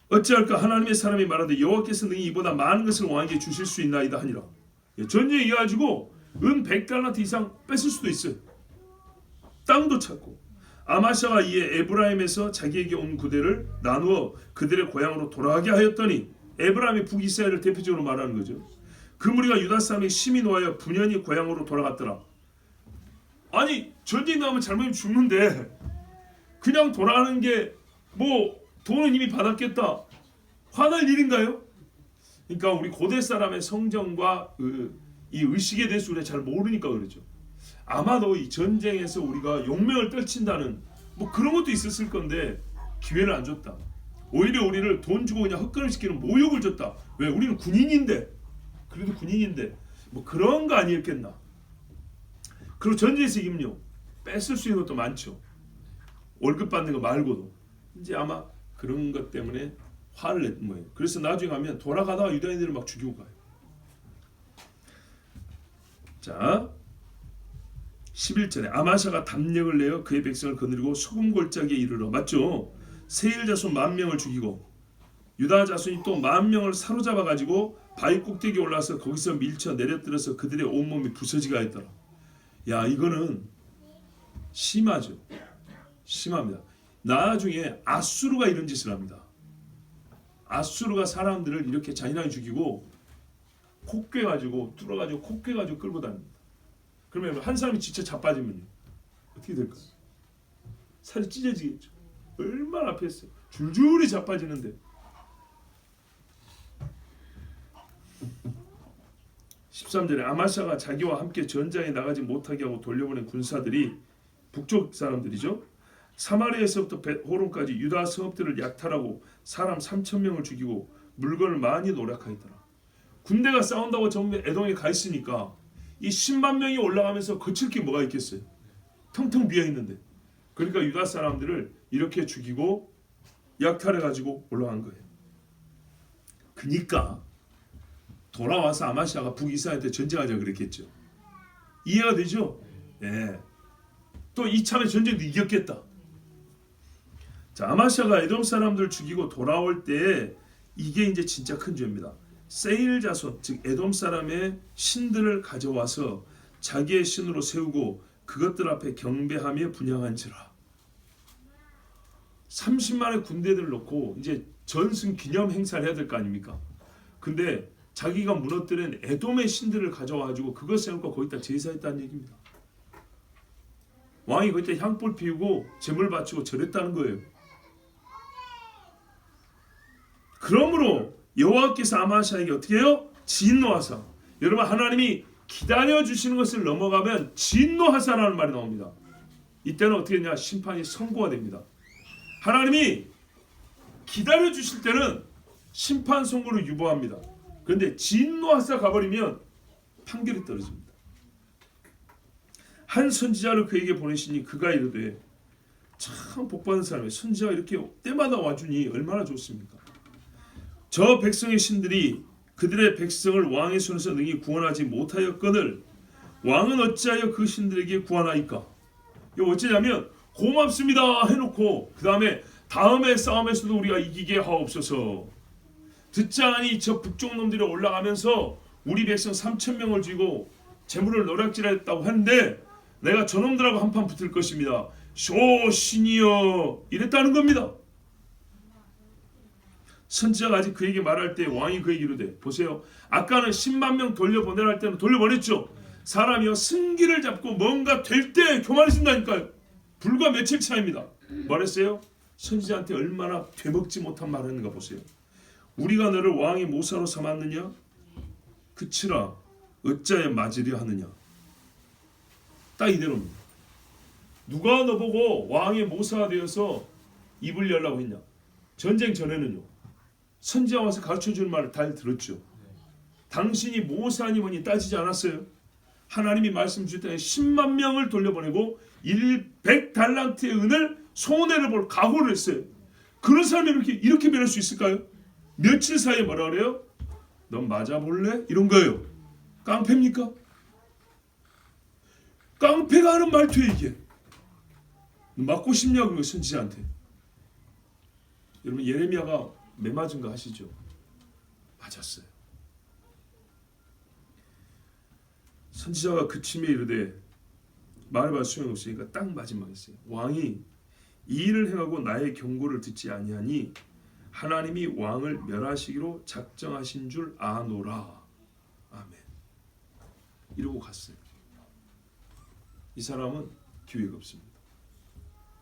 어찌할까? 하나님의 사람이 말하되 여호와께서 능히 이보다 많은 것을 왕에게 주실 수 있나이다 하니라. 전쟁에 이어가지고 은 100달란트 이상 뺏을 수도 있어요. 땅도 찾고. 아마샤가 이에 에브라임에서 자기에게 온 구대를 나누어 그들의 고향으로 돌아가게 하였더니, 에브라임이 북이스라엘을 대표적으로 말하는 거죠. 그 무리가 유다 사람이 심히 놓아여 분연히 고향으로 돌아갔더라. 아니 전쟁 나오면 잘못하면 죽는데 그냥 돌아가는 게 뭐 돈은 이미 받았겠다 화날 일인가요? 그러니까 우리 고대 사람의 성정과 이 의식에 대해서 우리가 잘 모르니까 그러죠. 아마도 이 전쟁에서 우리가 용명을 떨친다는 뭐 그런 것도 있었을 건데 기회를 안 줬다. 오히려 우리를 돈 주고 그냥 헛간을 시키는 모욕을 줬다. 왜? 우리는 군인인데, 그래도 군인인데 뭐 그런 거 아니었겠나. 그리고 전쟁에서 이기면요 뺏을 수 있는 것도 많죠. 월급 받는 거 말고도. 이제 아마 그런 것 때문에 화를 냈던 거예요. 그래서 나중에 가면 돌아가다가 유다인들을 막 죽이고 가요. 자 11절에 아마샤가 담력을 내어 그의 백성을 거느리고 소금 골짜기에 이르러, 맞죠? 세일 자손 10,000명을 죽이고 유다 자손이 또 10,000명을 사로잡아 가지고 바위 꼭대기에 올라서 거기서 밀쳐 내려뜨려서 그들의 온몸이 부서지게 하였더라. 야, 이거는 심하죠. 심합니다. 나중에 아수르가 이런 짓을 합니다. 아수르가 사람들을 이렇게 잔인하게 죽이고 코 꿰가지고 뚫어가지고 코 꿰가지고 끌고 다닙니다. 그러면 한 사람이 지쳐 자빠지면 어떻게 될까요? 살이 찢어지겠죠. 얼마나 아팠어요. 줄줄이 자빠지는데. 13절에 아마샤가 자기와 함께 전장에 나가지 못하게 하고 돌려보낸 군사들이 북쪽 사람들이죠. 사마리아에서부터 벳호론까지 유다 성읍들을 약탈하고 사람 3,000명을 죽이고 물건을 많이 노략하였더라. 군대가 싸운다고 전부 에돔에 가 있으니까 이 10만 명이 올라가면서 거칠 게 뭐가 있겠어요. 텅텅 비어 있는데. 그러니까 유다 사람들을 이렇게 죽이고 약탈해가지고 올라간 거예요. 그러니까 돌아와서 아마시아가 북이스라엘한테 전쟁하자 그랬겠죠. 이해가 되죠? 예. 또 이참에 전쟁도 이겼겠다. 자, 아마시아가 에돔 사람들 죽이고 돌아올 때 이게 이제 진짜 큰 죄입니다. 세일 자손, 즉 에돔 사람의 신들을 가져와서 자기의 신으로 세우고 그것들 앞에 경배하며 분향한지라. 30만의 군대들을 놓고 이제 전승 기념 행사를 해야 될 거 아닙니까? 근데 자기가 무너뜨린 에돔의 신들을 가져와가지고 그것 세우고 거기다 제사했다는 얘기입니다. 왕이 거기다 향불 피우고 제물 바치고 절했다는 거예요. 그러므로 여호와께서 아마시아에게 어떻게 해요? 진노하사. 여러분, 하나님이 기다려주시는 것을 넘어가면 진노하사라는 말이 나옵니다. 이때는 어떻게 되냐? 심판이 선고가 됩니다. 하나님이 기다려주실 때는 심판 선고를 유보합니다. 그런데 진노하사 가버리면 판결이 떨어집니다. 한 선지자를 그에게 보내시니 그가 이르되, 참 복받은 사람이 선지자가 이렇게 때마다 와주니 얼마나 좋습니까? 저 백성의 신들이 그들의 백성을 왕의 손에서 능히 구원하지 못하였거늘 왕은 어찌하여 그 신들에게 구원하이까? 이거 어찌냐면 고맙습니다 해놓고 그 다음에 싸움에서도 우리가 이기게 하옵소서. 듣자하니 저 북쪽 놈들이 올라가면서 우리 백성 3,000명을 쥐고 재물을 노략질했다고 하는데 내가 저놈들하고 한판 붙을 것입니다. 쇼신이여 이랬다는 겁니다. 선지자가 아직 그에게 말할 때 왕이 그에게 이르되, 보세요, 아까는 10만 명 돌려보내라 할 때는 돌려보냈죠. 사람이요 승기를 잡고 뭔가 될 때 교만해진다니까요. 불과 며칠 차이입니다. 말했어요? 선지자한테 얼마나 되먹지 못한 말을 했는가 보세요. 우리가 너를 왕의 모사로 삼았느냐? 그치라 어찌하여 맞으려 하느냐? 딱 이대로입니다. 누가 너보고 왕의 모사가 되어서 입을 열라고 했냐? 전쟁 전에는요 선지자 와서 가르쳐주는 말을 다 들었죠. 당신이 모사니 뭐니 따지지 않았어요. 하나님이 말씀 주실 때 10만 명을 돌려보내고 100달란트의 은을 손해를 볼 각오를 했어요. 그런 사람이 이렇게 변할 수 있을까요? 며칠 사이에 뭐라 그래요? 넌 맞아볼래? 이런 거예요. 깡패입니까? 깡패가 하는 말투예요 이게. 맞고 싶냐고요 선지자한테. 여러분 예레미야가 매 맞은 거 아시죠? 맞았어요. 선지자가 그침에 이르되 말해봐 소용없으니까 딱 마지막에 있어요. 왕이 이 일을 행하고 나의 경고를 듣지 아니하니 하나님이 왕을 멸하시기로 작정하신 줄 아노라. 아멘. 이러고 갔어요. 이 사람은 기회가 없습니다.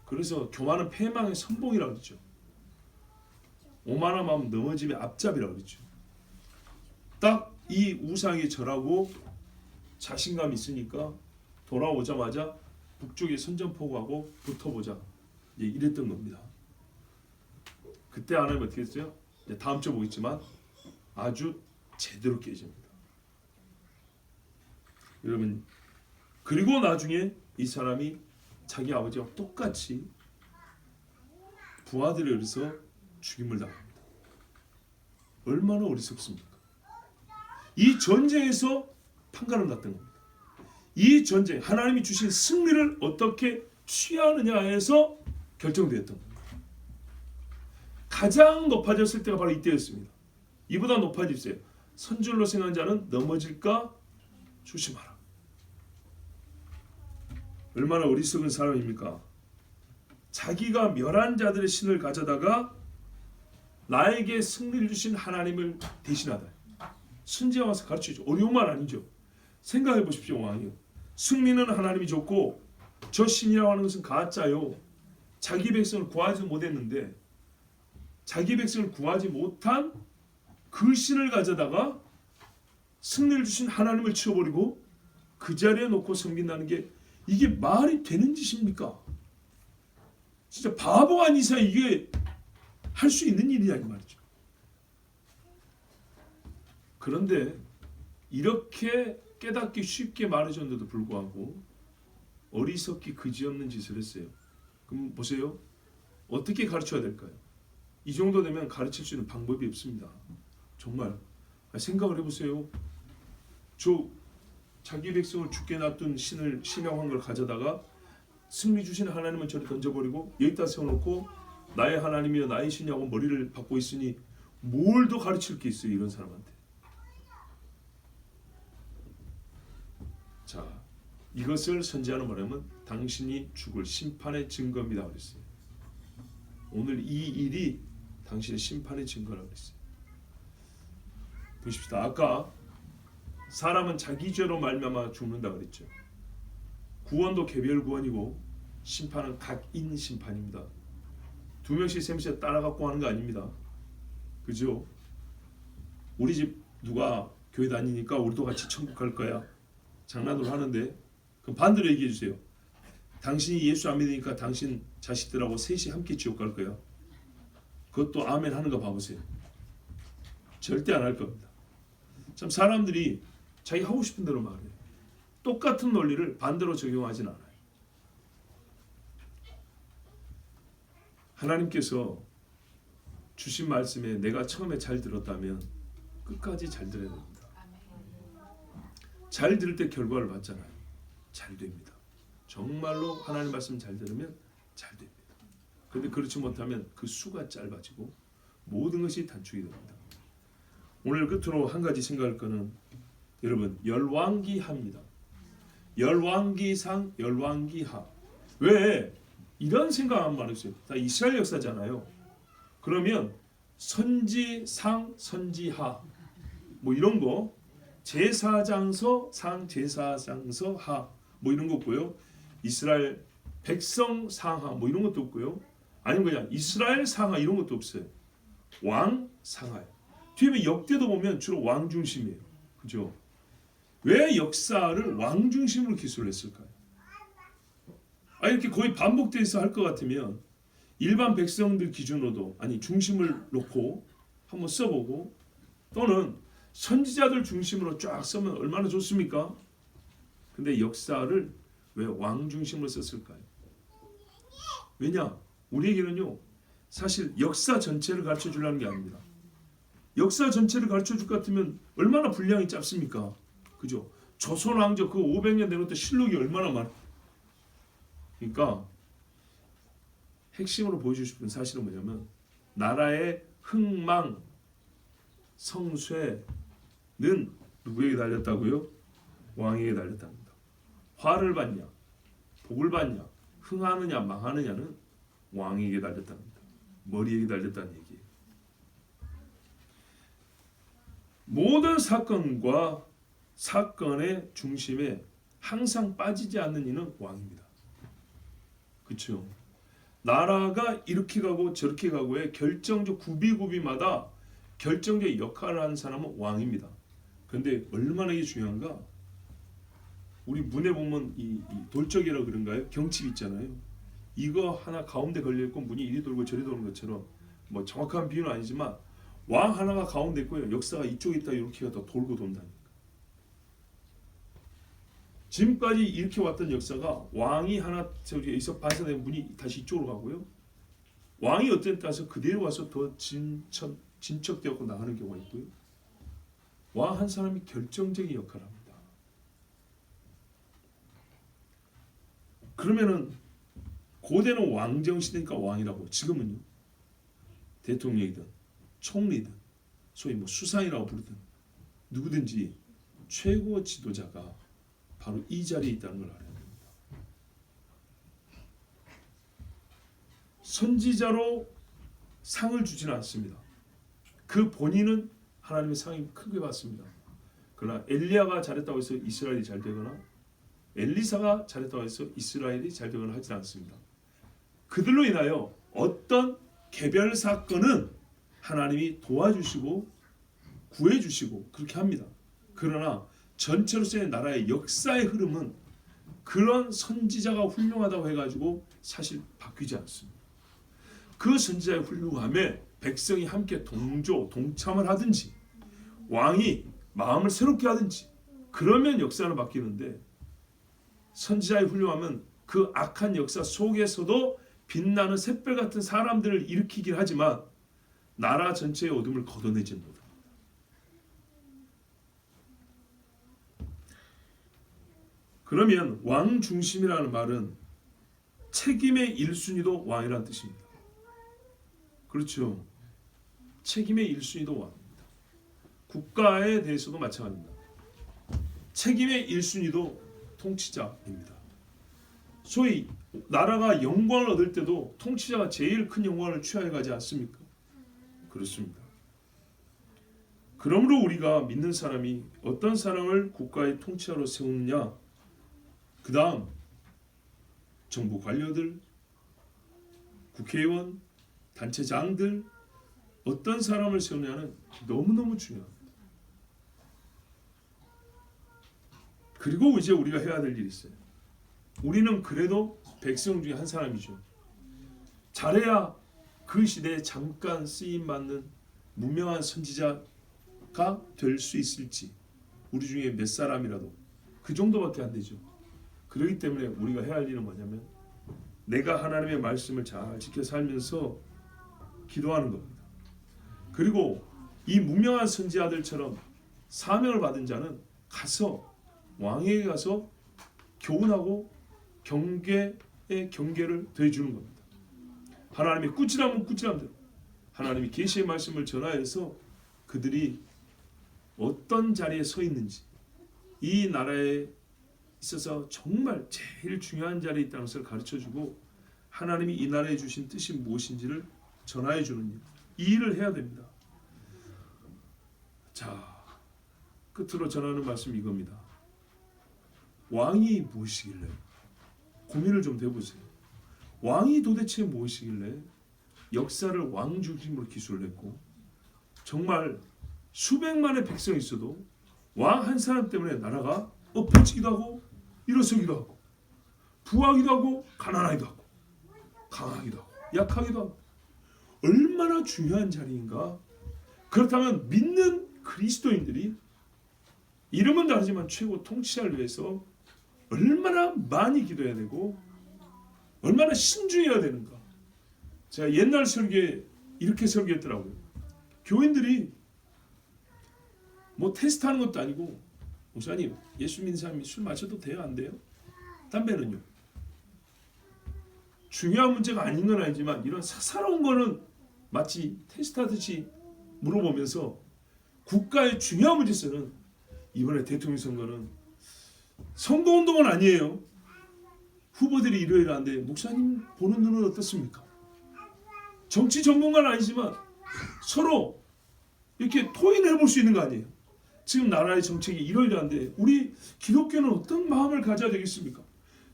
그래서 교만은 패망의 선봉이라고 그러죠. 오만한 마음 넘어짐의 앞잡이라고 그러죠. 딱 이 우상이 절하고 자신감 있으니까 돌아오자마자 북쪽에 선전포고하고 붙어보자. 이제 이랬던 겁니다. 그때 하나님 어떻게 했어요? 이제 다음 주에 보겠지만 아주 제대로 깨집니다. 여러분, 그리고 나중에 이 사람이 자기 아버지와 똑같이 부하들에 의해서 죽임을 당합니다. 얼마나 어리석습니까? 이 전쟁에서 판가름 났던 겁니다. 이 전쟁, 하나님이 주신 승리를 어떻게 취하느냐에서 결정되었던 겁니다. 가장 높아졌을 때가 바로 이때였습니다. 이보다 높아지세요. 선줄로 생각한 자는 넘어질까 조심하라. 얼마나 어리석은 사람입니까? 자기가 멸한 자들의 신을 가져다가 나에게 승리를 주신 하나님을 대신하다. 선지자 와서 가르치죠. 어려운 말 아니죠. 생각해 보십시오. 왕이요. 승리는 하나님이 줬고 저 신이라고 하는 것은 가짜요. 자기 백성을 구하지 못했는데 자기 백성을 구하지 못한 그 신을 가져다가 승리를 주신 하나님을 치워버리고 그 자리에 놓고 섬긴다는 게 이게 말이 되는 짓입니까? 진짜 바보 아닌 이상 이게 할 수 있는 일이냐 이 말이죠. 그런데 이렇게 깨닫기 쉽게 말해줬는데도 불구하고 어리석기 그지없는 짓을 했어요. 그럼 보세요. 어떻게 가르쳐야 될까요? 이 정도 되면 가르칠 수 있는 방법이 없습니다. 정말 생각을 해보세요. 저 자기 백성을 죽게 놔둔 신이라고 한 걸 가져다가 승리 주신 하나님은 저리 던져버리고 여기다 세워놓고 나의 하나님이여 나의 신이라고 머리를 박고 있으니 뭘 더 가르칠 게 있어요 이런 사람한테. 자, 이것을 선지자는 뭐냐면 당신이 죽을 심판의 증거입니다 그랬어요. 오늘 이 일이 당신의 심판의 증거라고 그랬어요. 보십시다. 아까 사람은 자기 죄로 말미암아 죽는다 그랬죠. 구원도 개별 구원이고 심판은 각인 심판입니다. 두 명씩 세 명씩 따라갖고 하는 거 아닙니다. 그죠? 우리 집 누가 교회 다니니까 우리도 같이 천국 갈 거야. 장난으로 하는데 그럼 반대로 얘기해 주세요. 당신이 예수 안 믿으니까 당신 자식들하고 셋이 함께 지옥 갈 거야. 그것도 아멘 하는 거 봐보세요. 절대 안 할 겁니다. 참 사람들이 자기 하고 싶은 대로 말해요. 똑같은 논리를 반대로 적용하진 않아요. 하나님께서 주신 말씀에 내가 처음에 잘 들었다면 끝까지 잘 들어야 됩니다. 잘 들을 때 결과를 봤잖아요. 잘 됩니다. 정말로 하나님 말씀 잘 들으면 잘 됩니다. 그런데 그렇지 못하면 그 수가 짧아지고 모든 것이 단축이 됩니다. 오늘 끝으로 한 가지 생각할 거는 여러분 열왕기하입니다. 열왕기상, 열왕기하. 왜 이런 생각 한번 해보세요. 다 이스라엘 역사잖아요. 그러면 선지상, 선지하 뭐 이런 거 제사장서, 상, 제사장서, 하 뭐 이런 거 없고요. 이스라엘 백성 상하 뭐 이런 것도 없고요. 아니면 그냥 이스라엘 상하 이런 것도 없어요. 왕 상하. 뒤에 역대도 보면 주로 왕 중심이에요. 그죠? 왜 역사를 왕 중심으로 기술을 했을까요? 이렇게 거의 반복돼서 할 것 같으면 일반 백성들 기준으로도 아니 중심을 놓고 한번 써보고 또는 선지자들 중심으로 쫙 쓰면 얼마나 좋습니까? 근데 역사를 왜 왕 중심으로 썼을까요? 왜냐? 우리에게는요 사실 역사 전체를 가르쳐 주려는 게 아닙니다. 역사 전체를 가르쳐 줄 것 같으면 얼마나 분량이 짧습니까? 그죠? 조선 왕조 그 500년 내놓던 실록이 얼마나 많아. 그러니까 핵심으로 보여주고 싶은 사실은 뭐냐면 나라의 흥망 성쇠는 누구에게 달렸다고요? 왕에게 달렸답니다. 화를 받냐 복을 받냐 흥하느냐 망하느냐는 왕에게 달렸답니다. 머리에게 달렸다는 얘기예요. 모든 사건과 사건의 중심에 항상 빠지지 않는 이는 왕입니다. 그렇죠? 나라가 이렇게 가고 저렇게 가고의 결정적 구비구비마다 결정적 역할을 하는 사람은 왕입니다. 그런데 얼마나 이게 중요한가? 우리 문에 보면 이 돌적이라 그런가요? 경칩 있잖아요. 이거 하나 가운데 걸려 있고 문이 이리 돌고 저리 도는 것처럼 뭐 정확한 비유는 아니지만 왕 하나가 가운데 있고요. 역사가 이쪽에 있다 이렇게가 더 돌고 돈다니까. 지금까지 이렇게 왔던 역사가 왕이 하나 저기서 반사되면 문이 다시 이쪽으로 가고요. 왕이 어떤 따라서 그대로 와서 더 진척되었고 나가는 경우가 있고요. 왕 한 사람이 결정적인 역할을 합니다. 그러면은 고대는 왕정 시대니까 왕이라고, 지금은요 대통령이든 총리든 소위 뭐 수상이라고 부르든 누구든지 최고 지도자가 바로 이 자리에 있다는 걸 알아야 됩니다. 선지자로 상을 주지는 않습니다. 그 본인은 하나님의 상이 크게 받습니다. 그러나 엘리야가 잘했다고 해서 이스라엘이 잘 되거나 엘리사가 잘했다고 해서 이스라엘이 잘 되거나 하지 않습니다. 그들로 인하여 어떤 개별 사건은 하나님이 도와주시고 구해주시고 그렇게 합니다. 그러나 전체로서의 나라의 역사의 흐름은 그런 선지자가 훌륭하다고 해가지고 사실 바뀌지 않습니다. 그 선지자의 훌륭함에 백성이 함께 동참을 하든지 왕이 마음을 새롭게 하든지 그러면 역사는 바뀌는데, 선지자의 훌륭함은 그 악한 역사 속에서도 빛나는 샛별 같은 사람들을 일으키긴 하지만 나라 전체의 어둠을 걷어내지 못합니다. 그러면 왕 중심이라는 말은 책임의 1순위도 왕이라는 뜻입니다. 그렇죠. 책임의 1순위도 왕입니다. 국가에 대해서도 마찬가지입니다. 책임의 1순위도 통치자입니다. 소위 나라가 영광을 얻을 때도 통치자가 제일 큰 영광을 취하여 가지 않습니까? 그렇습니다. 그러므로 우리가 믿는 사람이 어떤 사람을 국가의 통치자로 세우느냐, 그 다음 정부 관료들, 국회의원, 단체장들 어떤 사람을 세우냐는 너무너무 중요합니다. 그리고 이제 우리가 해야 될 일이 있어요. 우리는 그래도 백성 중에 한 사람이죠. 잘해야 그 시대에 잠깐 쓰임받는 무명한 선지자가 될 수 있을지, 우리 중에 몇 사람이라도 그 정도밖에 안 되죠. 그렇기 때문에 우리가 해야 할 일은 뭐냐면 내가 하나님의 말씀을 잘 지켜 살면서 기도하는 겁니다. 그리고 이 무명한 선지자들처럼 사명을 받은 자는 가서 왕에게 가서 교훈하고 경계의 경계를 더해주는 겁니다. 하나님이 꾸지람은 꾸지람대로 하나님이 계시의 말씀을 전하여서 그들이 어떤 자리에 서 있는지, 이 나라에 있어서 정말 제일 중요한 자리에 있다는 것을 가르쳐주고 하나님이 이 나라에 주신 뜻이 무엇인지를 전하여 주는 일, 이 일을 해야 됩니다. 자, 끝으로 전하는 말씀이 이겁니다. 왕이 무엇이길래? 고민을 좀 해보세요. 왕이 도대체 무엇이길래 역사를 왕 중심으로 기술을 했고, 정말 수백만의 백성이 있어도 왕 한 사람 때문에 나라가 엎어지기도 하고 일어서기도 하고 부하기도 하고 가난하기도 하고 강하기도 하고 약하기도 하고, 얼마나 중요한 자리인가. 그렇다면 믿는 그리스도인들이 이름은 다르지만 최고 통치자를 위해서 얼마나 많이 기도해야 되고 얼마나 신중해야 되는가. 제가 옛날 설교에 이렇게 설교했더라고요. 교인들이 뭐 테스트하는 것도 아니고, 목사님 예수 믿는 사람이 술 마셔도 돼요 안 돼요? 담배는요? 중요한 문제가 아닌 건 아니지만 이런 사사로운 거는 마치 테스트하듯이 물어보면서 국가의 중요한 문제에서는 이번에 대통령 선거는 선거운동은 아니에요. 후보들이 이러이러한데 목사님 보는 눈은 어떻습니까? 정치 전문가는 아니지만 서로 이렇게 토의를 해볼 수 있는 거 아니에요. 지금 나라의 정책이 이러이러한데 우리 기독교는 어떤 마음을 가져야 되겠습니까?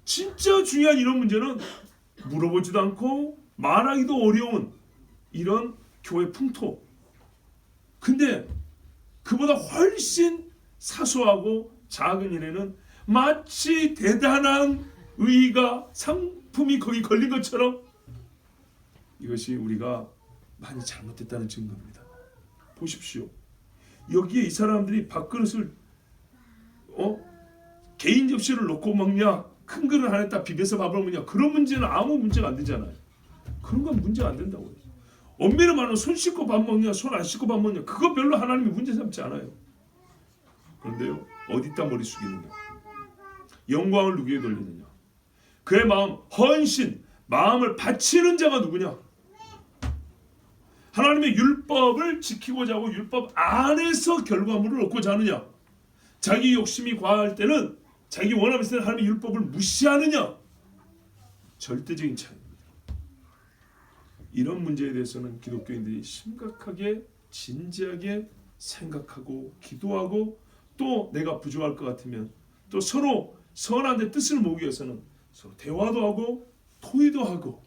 진짜 중요한 이런 문제는 물어보지도 않고 말하기도 어려운 이런 교회 풍토. 근데 그보다 훨씬 사소하고 작은 일에는 마치 대단한 의의가 상품이 거기 걸린 것처럼 이것이 우리가 많이 잘못됐다는 증거입니다. 보십시오. 여기에 이 사람들이 밥그릇을 개인 접시를 놓고 먹냐, 큰 그릇 안에다 비벼서 밥을 먹냐, 그런 문제는 아무 문제가 안 되잖아요. 그런 건 문제가 안 된다고요. 엄밀히 말하면 손 씻고 밥 먹냐, 손 안 씻고 밥 먹냐, 그거 별로 하나님이 문제 삼지 않아요. 그런데요, 어디다 머리 숙이느냐, 영광을 누구에게 돌리느냐, 그의 마음, 헌신, 마음을 바치는 자가 누구냐, 하나님의 율법을 지키고자 하고 율법 안에서 결과물을 얻고자 하느냐, 자기 욕심이 과할 때는, 자기 원함이 있을 때는 하나님의 율법을 무시하느냐, 절대적인 차이입니다. 이런 문제에 대해서는 기독교인들이 심각하게 진지하게 생각하고 기도하고, 또 내가 부족할 것 같으면 또 서로 선한 데 뜻을 모으기 위해서는 서로 대화도 하고 토의도 하고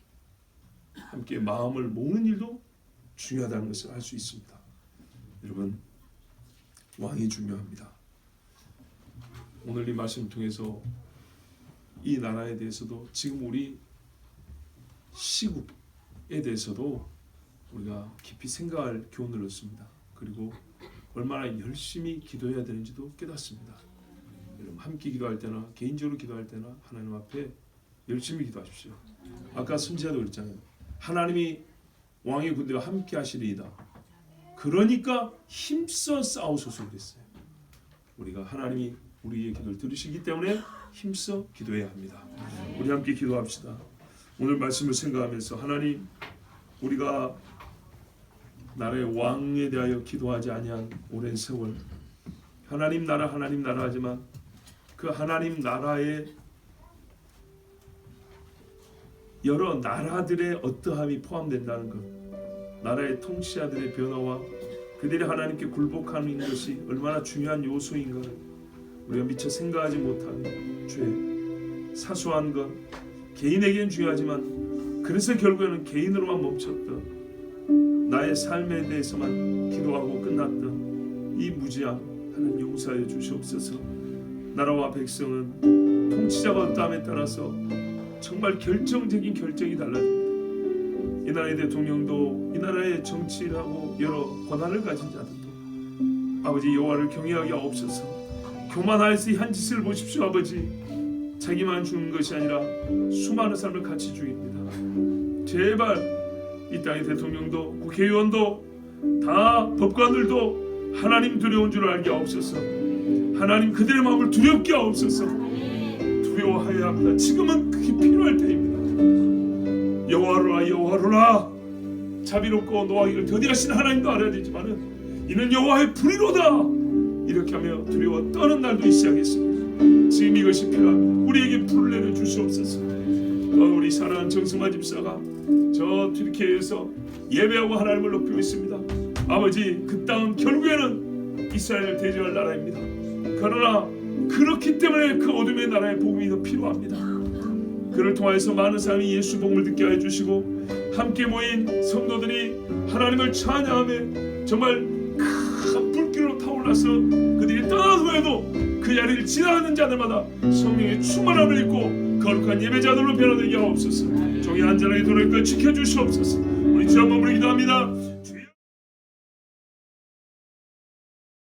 함께 마음을 모으는 일도 중요하다는 것을 알 수 있습니다. 여러분, 왕이 중요합니다. 오늘 이 말씀을 통해서 이 나라에 대해서도, 지금 우리 시국에 대해서도 우리가 깊이 생각할 교훈을 얻습니다. 그리고 얼마나 열심히 기도해야 되는지도 깨닫습니다. 여러분, 함께 기도할 때나 개인적으로 기도할 때나 하나님 앞에 열심히 기도하십시오. 아까 선지자도 그랬잖아요. 하나님이 왕의 군대와 함께 하시리이다. 그러니까 힘써 싸우소서 그랬어요. 우리가 하나님이 우리의 기도를 들으시기 때문에 힘써 기도해야 합니다. 우리 함께 기도합시다. 오늘 말씀을 생각하면서, 하나님, 우리가 나라의 왕에 대하여 기도하지 아니한 오랜 세월, 하나님 나라 하지만 그 하나님 나라에 여러 나라들의 어떠함이 포함된다는 것, 나라의 통치자들의 변화와 그들이 하나님께 굴복하는 것이 얼마나 중요한 요소인가를 우리가 미처 생각하지 못한 죄, 사소한 것, 개인에겐 중요하지만 그래서 결국에는 개인으로만 멈췄던 나의 삶에 대해서만 기도하고 끝났던 이 무지함 하나님 용서하여 주시옵소서. 나라와 백성은 통치자가 어떠함에 따라서 정말 결정적인 결정이 달라집니다. 이 나라의 대통령도, 이 나라의 정치를 하고 여러 권한을 가진 자들도 아버지 여호와를 경외하게 하옵소서. 교만하여서 이 한 짓을 보십시오. 아버지, 자기만 죽는 것이 아니라 수많은 사람을 같이 죽입니다. 제발 이 땅의 대통령도 국회의원도 다 법관들도 하나님 두려운 줄 알게 하옵소서. 하나님 그들의 마음을 두렵게 하옵소서. 두려워하여야 합니다. 지금은 그게 필요할 때입니다. 여호와로라 여호와로라, 자비롭고 노하기를 더디하신 하나님도 알아야 되지만은 이는 여호와의 불의로다, 이렇게 하며 두려워 떠는 날도 있어야겠습니다. 지금 이것이 필요합니다. 우리에게 불을 내려 주시옵소서. 우리 사랑하는 정승만 집사가 저 튀르키예에서 예배하고 하나님을 높이고 있습니다. 아버지, 그 땅은 결국에는 이스라엘을 대적할 나라입니다. 그러나 그렇기 때문에 그 어둠의 나라의 복음이 더 필요합니다. 그를 통하여서 많은 사람이 예수 복음을 듣게 해주시고, 함께 모인 성도들이 하나님을 찬양하며 정말 큰 불길로 타올라서 그들이 떠난 후에도 그 자리를 지나가는 자들마다 성령의 충만함을 입고 거룩한 예배자들로 변화되게 하옵소서. 종이 안전하게 돌아올 것 지켜주시옵소서. 우리 주 한번 기도합니다.